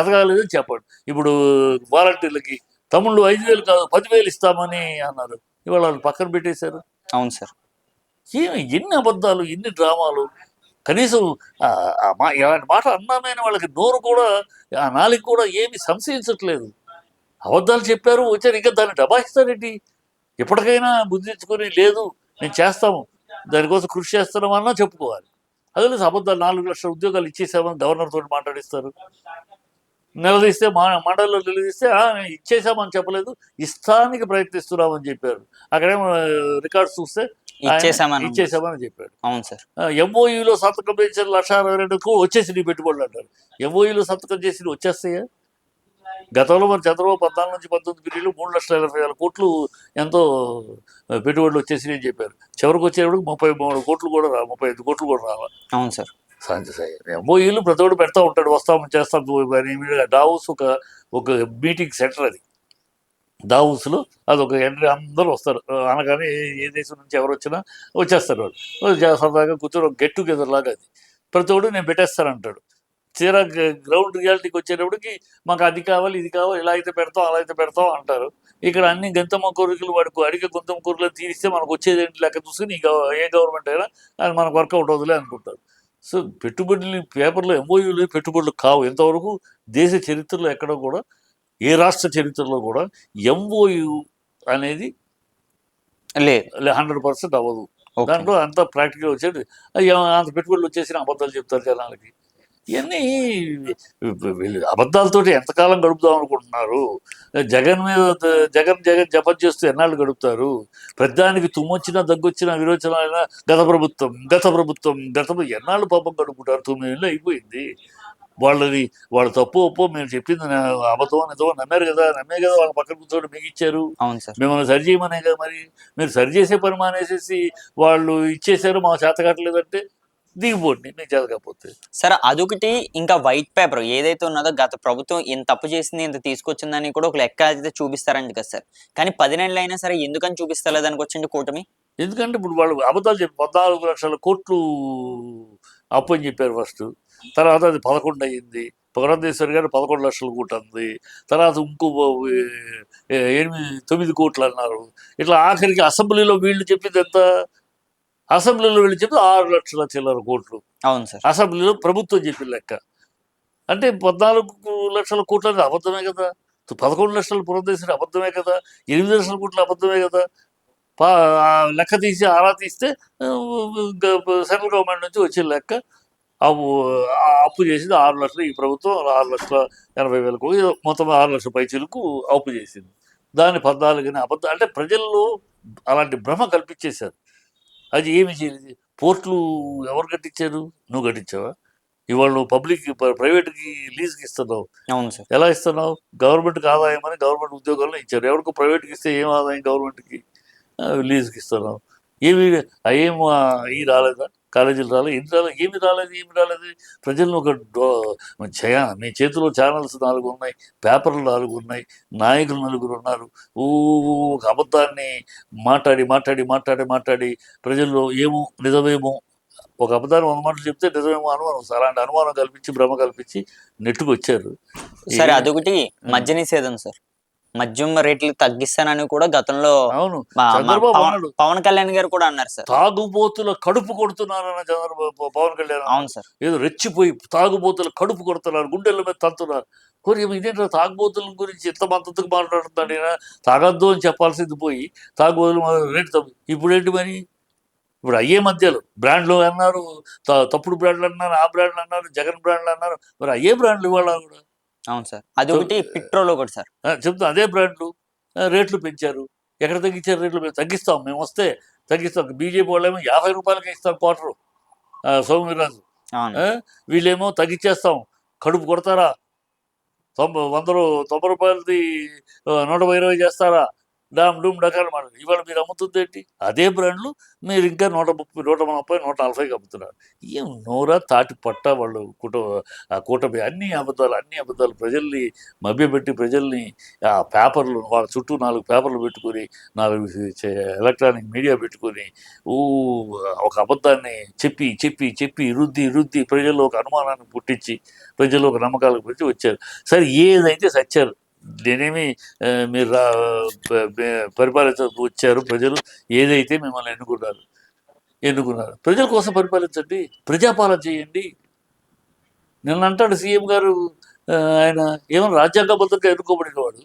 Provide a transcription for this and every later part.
ఎదగాలేదని చెప్పండి. ఇప్పుడు వాలంటీర్లకి తమ్ముళ్ళు 5,000 కాదు 10,000 ఇస్తామని అన్నారు. ఇవాళ వాళ్ళు పక్కన పెట్టేశారు. అవును సార్. ఎన్ని అబద్ధాలు, ఎన్ని డ్రామాలు. కనీసం ఇలాంటి మాట అన్నామైన వాళ్ళకి నోరు కూడా, ఆ నాలుగు కూడా ఏమి సంశయించట్లేదు. అబద్ధాలు చెప్పారు వచ్చారు, ఇంకా దాన్ని దబాయిస్తారేంటి? ఎప్పటికైనా బుద్ధి తెచ్చుకొని లేదు నేను చేస్తాము, దానికోసం కృషి చేస్తున్నామన్నా చెప్పుకోవాలి. అదే లేదు అబద్ధాలు. 4 లక్షల ఉద్యోగాలు ఇచ్చేసామని గవర్నర్ తోటి మాట్లాడిస్తారు. నిలదీస్తే మండలిలో నిలదీస్తే ఇచ్చేసామని చెప్పలేదు, ఇస్తానికి ప్రయత్నిస్తున్నామని చెప్పారు. అక్కడేమో రికార్డ్స్ చూస్తే ఇచ్చేసామని చెప్పాడు. అవును సార్. ఎంఓయూలో సంతకం చేసిన 1,62,000 వచ్చేసి నీ పెట్టుబడులు అంటారు. ఎంఓయూలో సంతకం చేసి వచ్చేస్తాయా? గతంలో మన చంద్రబాబు 14 నుంచి 19 పీరియడ్లో 3,40,000 కోట్లు ఎంతో పెట్టుబడులు వచ్చేసి అని చెప్పారు. చివరికి వచ్చేటప్పుడు 33 కోట్లు కూడా 35 కోట్లు కూడా రావాలి. అవును సార్. ఎంఓయూలు ప్రతి ఒక్కరు పెడతా ఉంటాడు, వస్తాము చేస్తాం. డావోస్ ఒక మీటింగ్ సెంటర్ అది. దావూస్లో అదొక ఎంట్రీ, అందరూ వస్తారు. అనగానే ఏ దేశం నుంచి ఎవరు వచ్చినా వచ్చేస్తారు. వాళ్ళు సరదాగా కూర్చొని ఒక గెట్ టుగెదర్ లాగా అది. ప్రతి ఒక్కడు నేను పెట్టేస్తానంటాడు. తీరా గ్రౌండ్ రియాలిటీకి వచ్చేటప్పటికి మాకు అది కావాలి ఇది కావాలి, ఇలా అయితే పెడతాం అలా అయితే పెడతాం అంటారు. ఇక్కడ అన్ని గంతమ్మ కోరికలు వాడికి అడిగే గొంతమ్మ కోరికలు తీరిస్తే మనకు వచ్చేది ఏంటి లెక్క చూసుకుని ఏ గవర్నమెంట్ అయినా అది మనకు వర్కౌట్ అవుతుందిలే అనుకుంటారు. సో పెట్టుబడులు పేపర్లో ఎంఓయూలు పెట్టుబడులు కావు. ఇంతవరకు దేశ చరిత్రలో ఎక్కడ కూడా, ఏ రాష్ట్ర చరిత్రలో కూడా ఎంఓయూ అనేది లేదు, 100% అవ్వదు. దాంట్లో అంతా ప్రాక్టికల్ వచ్చేది. అంత పెట్టుబడులు వచ్చేసిన అబద్ధాలు చెప్తారు జనాలకి. ఇవన్నీ అబద్ధాలతోటి ఎంతకాలం గడుపుదాం అనుకుంటున్నారు? జగన్ మీద జగన్ జపం చేస్తూ ఎన్నాళ్ళు గడుపుతారు? ప్రతిదానికి తుమ్మొచ్చినా దగ్గొచ్చినా విరోచనైనా గత ప్రభుత్వం ఎన్నాళ్ళు పాపం గడుపుతారు? 9 ఏళ్ళు అయిపోయింది. వాళ్ళ తప్పు ఒప్పో మేము చెప్పింది అబద్ధం నిజమో నమ్మే కదా వాళ్ళ పక్కన కూర్చోటి మీకు ఇచ్చారు. మిమ్మల్ని సరి చేయమనే కదా. మరి మీరు సరి చేసే పని మానేసేసి వాళ్ళు ఇచ్చేసారు మా చేత కట్టలేదంటే దిగిపోండి, నేను చదవకపోతే. సరే అదొకటి. ఇంకా వైట్ పేపర్ ఏదైతే ఉన్నదో గత ప్రభుత్వం ఇంత తప్పు చేసింది ఇంత తీసుకొచ్చిందని కూడా ఒక లెక్క అయితే చూపిస్తారండి కదా సార్. కానీ 10 నెలలు అయినా సరే ఎందుకని చూపిస్తలేదానికి వచ్చింది కూటమి? ఎందుకంటే ఇప్పుడు వాళ్ళు అబద్ధాలు చెప్పి 14 లక్షల కోట్లు అప్పు అని చెప్పారు ఫస్ట్. తర్వాత అది 11 అయ్యింది. పురంధేశ్వరి గారు 11 లక్షల కోట్లు అంది. తర్వాత ఇంకో 9 కోట్లు అన్నారు. ఇట్లా ఆఖరికి అసెంబ్లీలో వీళ్ళు చెప్పింది ఎంత? అసెంబ్లీలో వీళ్ళు చెప్పి 6 లక్షల చిల్లర కోట్లు. అవును సార్. అసెంబ్లీలో ప్రభుత్వం చెప్పిన లెక్క. అంటే 14 లక్షల కోట్లు అనేది అబద్ధమే కదా. 11 లక్షల పురంధేశ్వరి అబద్ధమే కదా. 8 లక్షల కోట్లు అబద్ధమే కదా. లెక్క తీసి ఆరా తీస్తే సెంట్రల్ గవర్నమెంట్ నుంచి వచ్చిన లెక్క అప్పు చేసింది 6 లక్షలు. ఈ ప్రభుత్వం 6,80,000 కోట్లు, మొత్తం 6 లక్షల పైచీలకు అప్పు చేసింది. దాన్ని 14 అబద్ధం అంటే ప్రజల్లో అలాంటి భ్రమ కల్పించేశారు. అది ఏమి చేయలేదు. పోర్టులు ఎవరు కట్టించారు? నువ్వు కట్టించావా? ఇవాళ నువ్వు ప్రైవేట్కి లీజ్కి ఇస్తున్నావు. అవును సార్. ఎలా ఇస్తున్నావు? గవర్నమెంట్కి ఆదాయం అని గవర్నమెంట్ ఉద్యోగాల్లో ఇచ్చారు. ఎవరికో ప్రైవేట్కి ఇస్తే ఏం ఆదాయం? గవర్నమెంట్కి లీజ్కి ఇస్తున్నావు. ఏమి ఈ రాలేదా? కాలేజీలు రాలేదు, ఏమి రాలేదు. ప్రజలను ఒక మీ చేతిలో ఛానల్స్ 4 ఉన్నాయి, పేపర్లు 4 ఉన్నాయి, నాయకులు 9 ఉన్నారు. ఒక అబద్ధాన్ని మాట్లాడి ప్రజల్లో ఏమో నిజమేమో, ఒక అబద్ధాన్ని 100 మాటలు చెప్తే నిజమేమో అనుమానం, అలాంటి అనుమానం కల్పించి భ్రమ కల్పించి నెట్టుకు వచ్చారు. సరే అదొకటి. మద్య నిషేధం సార్, మద్యం రేట్లు తగ్గిస్తానని కూడా గతంలో అవును చంద్రబాబు అన్నాడు. పవన్ కళ్యాణ్ గారు కూడా అన్నారు సార్. తాగుబోతుల కడుపు కొడుతున్నారన్న చంద్రబాబు పవన్ కళ్యాణ్. అవును సార్. ఏదో రెచ్చిపోయి తాగుబోతుల కడుపు కొడుతున్నారు, గుండెల మీద తంతున్నారు. ఇదేంటో తాగుబోతుల గురించి ఎంత మద్దతుకు మాట్లాడుతున్నాడు. తాగద్దు అని చెప్పాల్సింది పోయి తాగుబోతులు రేటు తగ్గు. ఇప్పుడేంటి మరి? ఇప్పుడు అయ్యే మధ్యలో బ్రాండ్లు అన్నారు, తప్పుడు బ్రాండ్లు అన్నారు, ఆ బ్రాండ్లు అన్నారు, జగన్ బ్రాండ్లు అన్నారు. మరి అయ్యే బ్రాండ్లు ఇవాళ కూడా. అవును సార్. అదొకటి. పెట్రోల్ ఒకటి సార్ చెప్తా, అదే బ్రాండ్లు రేట్లు పెంచారు. ఎక్కడ తగ్గించారు రేట్లు? మేము తగ్గిస్తాం, మేము వస్తే తగ్గిస్తాం. బీజేపీ వాళ్ళేమో 50 రూపాయలకి ఇస్తాం క్వార్టరు. సోమవీర్రాజు వీళ్ళేమో తగ్గించేస్తాం, కడుపు కొడతారా, 100 రూపాయలది 120 చేస్తారా, డామ్ డూమ్ డకాలు మాట. ఇవాళ మీరు అమ్ముతుంది ఏంటి? అదే బ్రాండ్లు మీరు ఇంకా 130, 130, 140కి అమ్ముతున్నారు. ఏం నోరా తాటి పట్ట వాళ్ళు కూటమి అన్ని అబద్ధాలు ప్రజల్ని మభ్యపెట్టి ప్రజల్ని ఆ పేపర్లు వాళ్ళ చుట్టూ 4 పేపర్లు పెట్టుకొని 4 ఎలక్ట్రానిక్ మీడియా పెట్టుకొని ఊ ఒక అబద్ధాన్ని చెప్పి చెప్పి చెప్పి రుద్ది ప్రజల్లో ఒక అనుమానాన్ని పుట్టించి ప్రజల్లో ఒక నమ్మకాలకు పెట్టి వచ్చారు. సరే ఏదైతే సచ్చారు. నేనేమి మీరు పరిపాలించ వచ్చారు ప్రజలు, ఏదైతే మిమ్మల్ని ఎన్నుకున్నారు ప్రజల కోసం పరిపాలించండి, ప్రజాపాలన చేయండి. నిన్న అంటాడు సీఎం గారు, ఆయన ఏమో రాజ్యాంగబద్ధంగా ఎన్నుకోబడిన వాడు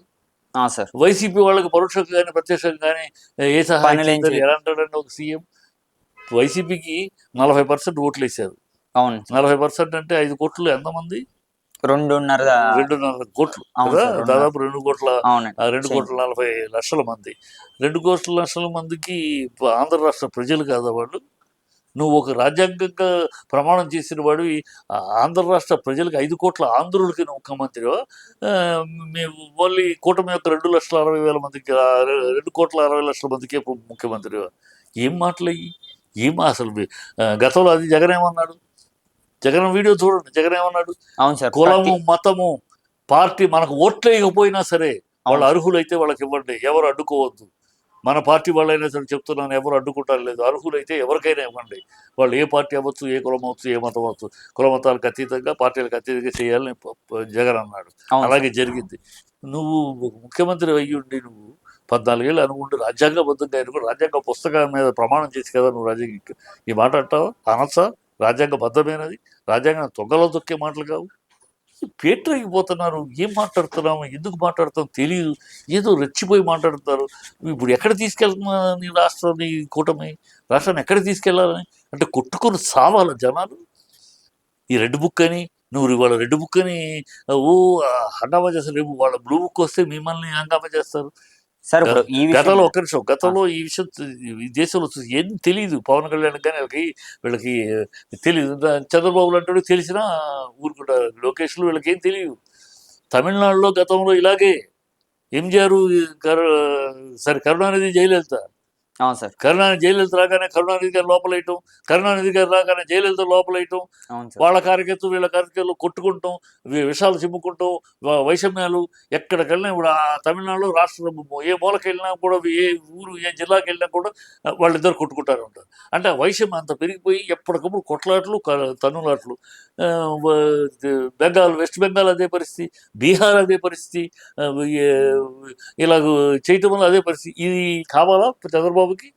సార్ వైసీపీ వాళ్ళకి పరోక్షంగా కానీ ప్రత్యక్షంగా కానీ ఏ సహాయం పనులేం చేస్తారు? చేయరు. ఎలా అంటాడండి ఒక సీఎం? వైసీపీకి 40% ఓట్లు వేశారు. అవును 40% అంటే 5 కోట్లు ఎంతమంది? 2.5 2.5 కోట్లు అవును కదా, సార్ 2.5 దాదాపు 2 కోట్ల అవునండి 2,40,00,000 మంది. 2,00,00,000 మందికి ఆంధ్ర రాష్ట్ర ప్రజలు కాదా వాళ్ళు? నువ్వు ఒక రాజ్యాంగంగా ప్రమాణం చేసిన వాడివి. ఆంధ్ర రాష్ట్ర ప్రజలకు 5 కోట్ల ఆంధ్రులకి నువ్వు ముఖ్యమంత్రివా? మేము ఓన్లీ కూటమి యొక్క 2,60,000 మందికి 2,60,00,000 మందికే ముఖ్యమంత్రివా? ఏం మాటలయ్యి? ఏం అసలు గతంలో అది జగన్ ఏమన్నాడు? జగన్ వీడియో చూడండి. జగన్ ఏమన్నాడు? అవును సార్ కులము మతము పార్టీ మనకు ఓట్లు వేయకపోయినా సరే వాళ్ళు అర్హులైతే వాళ్ళకి ఇవ్వండి, ఎవరు అడ్డుకోవద్దు. మన పార్టీ వాళ్ళైనా సరే చెప్తున్నాను, ఎవరు అడ్డుకుంటారు లేదు. అర్హులైతే ఎవరికైనా ఇవ్వండి. వాళ్ళు ఏ పార్టీ అవ్వచ్చు, ఏ కులం అవ్వచ్చు, ఏ మతం అవ్వచ్చు, కుల మతాలకు అతీతంగా పార్టీలకు అతీతంగా చేయాలని జగన్ అన్నాడు. అవును సార్ అలాగే జరిగింది. నువ్వు ముఖ్యమంత్రి అయ్యుండి నువ్వు 14 ఏళ్ళు అనుకుంటూ రాజ్యాంగబద్ధంగా ఎన్నుకుని రాజ్యాంగ పుస్తకాల మీద ప్రమాణం చేసి కదా నువ్వు రాజ్యాంగ ఈ మాట అంటావా? అనొచ్చా? రాజ్యాంగబద్ధమైనది, రాజ్యాంగం తొంగలో తొక్కే మాటలు కావు. పేటరైపోతున్నారు. ఏం మాట్లాడుతున్నాము, ఎందుకు మాట్లాడుతాం తెలియదు. ఏదో రెచ్చిపోయి మాట్లాడుతారు. ఇప్పుడు ఎక్కడ తీసుకెళ్తున్నా నీ రాష్ట్రం, నీ కూటమి రాష్ట్రాన్ని ఎక్కడ తీసుకెళ్లాలని అంటే కొట్టుకొని సావాలి జనాలు. ఈ రెడ్ బుక్ అని నువ్వు ఇవాళ రెడ్ బుక్ అని ఓ హంగామా చేస్తారు. రేపు వాళ్ళ బ్లూ బుక్ వస్తే మిమ్మల్ని హంగామా చేస్తారు. సార్ ఇప్పుడు ఈ విషయం గతంలో ఒక్క నిమిషం, గతంలో ఈ విషయం ఈ దేశంలో ఏం తెలియదు పవన్ కళ్యాణ్ కానీ వీళ్ళకి తెలియదు. చంద్రబాబు అంటాడు తెలిసినా ఊరుకుంటారు. లోకేష్లు వీళ్ళకి ఏం తెలియదు. తమిళనాడులో గతంలో ఇలాగే ఎంజిఆర్ కరుణానిధి జయలలిత అవును సార్ జయలలిత రాగానే కరుణానిధి గారు లోపలేయటం, కరుణానిధి గారు రాగానే జయలలిత లోపలేయటం, అవును సార్ వాళ్ళ కార్యకర్తలు వీళ్ళ కార్యకర్తలు కొట్టుకుంటాం, విషాలు చిమ్ముకుంటాం, వైషమ్యాలు ఎక్కడికి ఇప్పుడు ఆ తమిళనాడులో రాష్ట్రం ఏ మూలకి వెళ్ళినా కూడా, ఏ ఊరు ఏ జిల్లాకి వెళ్ళినా కూడా వాళ్ళిద్దరు కొట్టుకుంటారు ఉంటారు. అంటే ఆ వైషమ్యం అంత పెరిగిపోయి ఎప్పటికప్పుడు కొట్లాట్లు తన్నులాట్లు. బెంగాల్, వెస్ట్ బెంగాల్ అదే పరిస్థితి, బీహార్ అదే పరిస్థితి. ఇలాగ చేయటం వల్ల అదే పరిస్థితి. ఇది కావాలా చంద్రబాబుకి?